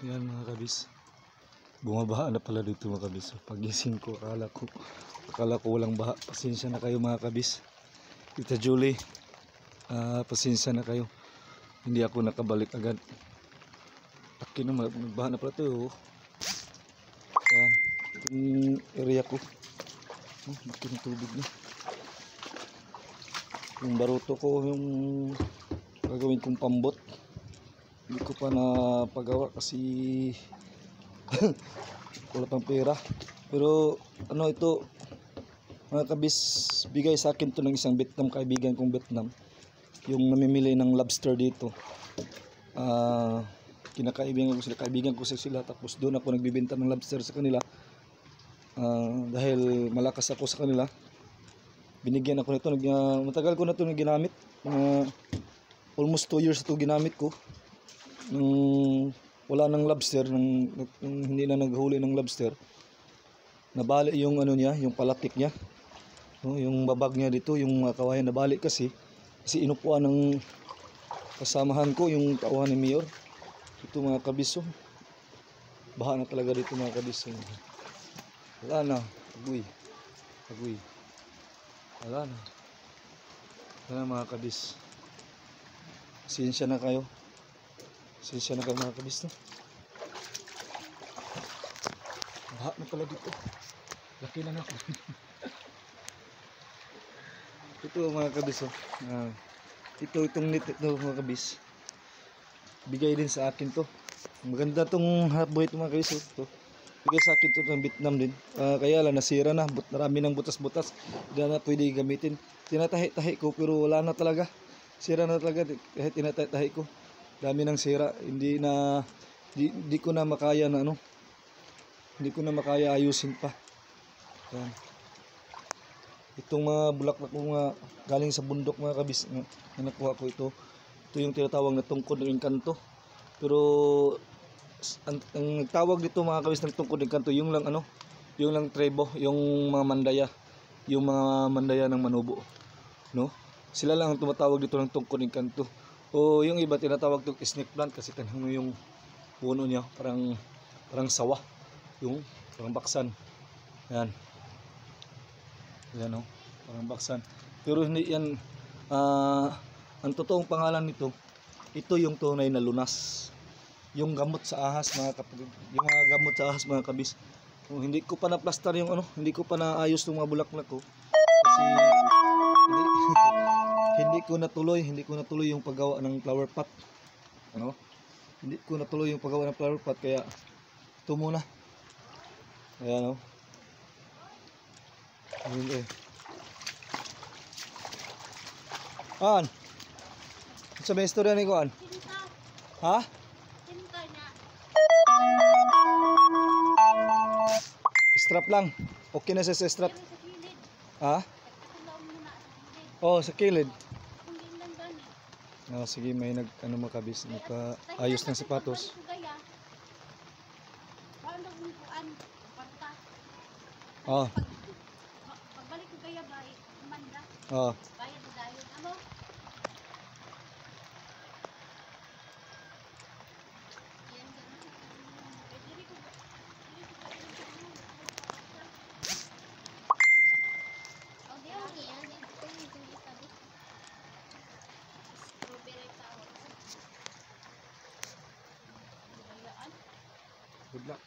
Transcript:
Yan mga kabis, bumabaha na pala dito mga kabis. Pagising ko akala ko walang baha. Pasensya na kayo mga kabis. Tita Julie, pasensya na kayo, hindi ako nakabalik agad. Laki na, magbaha na pala ito. Yan, itong area ko, laki ng tubig na. Yung baruto ko, yung gagawin kong pambot, hindi ko pa napagawa kasi wala pang pera. Pero ano ito mga kabis, bigay sa akin to ng isang Vietnam, kaibigan kong Vietnam, yung namimili ng lobster dito. Kaibigan ko sila, tapos doon ako nagbibenta ng lobster sa kanila. Dahil malakas ako sa kanila, binigyan ako nito. Matagal ko na ito ginamit, almost 2 years ito ginamit ko. Wala ng lobster, hindi na naghuli ng lobster, nabali yung ano niya, yung palatik niya, yung babag niya dito, yung kawayan nabali kasi inupuan ng kasamahan ko, yung tauhan ni Mayor. Ito mga kabis, baha na talaga dito mga kabis. Wala na, agoy, wala na mga kabis. Pasensya na kayo mga kabis, no? Baha na pala dito, laki lang ako. Ito mga kabis, itong net ito mga kabis, bigay din sa akin to. Maganda tong halfboy ito mga kabis. Ito bigay sa akin to ng Vietnam din. Kaya lang nasira na, marami ng butas-butas, hindi na pwede gamitin. Tinatahi-tahi ko pero wala na talaga, sira na talaga. Kahit tinatahi ko, dami ng sira. Hindi ko na makaya na hindi ko na makaya ayusin pa. Yan. Itong mga bulaklak ko galing sa bundok mga kabis, na nakuha ko ito yung tinatawag na tungkod ng engkanto. Pero ang nagtawag dito mga kabis ng tungkod ng engkanto, yung lang trebo, yung mga mandaya ng Manubo, no? Sila lang ang tumatawag dito ng tungkod ng engkanto. O yung iba tinatawag itong snake plant kasi tanong mo yung puno niya, parang sawa, yung parang baksan. Yan, parang baksan. Pero hindi yan, ang totoong pangalan nito, ito yung tunay na lunas, yung gamot sa ahas mga kapatid, yung mga gamot sa ahas mga kabis. Hindi ko pa na-plaster yung hindi ko pa naayos yung mga bulaklak ko kasi hindi ko natuloy yung paggawa ng flower pot. Hindi ko natuloy yung paggawa ng flower pot, kaya ito muna. Ayan, sa may istorya ni Kuan? Ha? Strap lang. Okay na sa strap. Ha? Oh, sa kilid. Sige, may makabis, ayos ng sapatos. Pagbalik ko kaya ba, manda. Bayad na dahil. Good luck.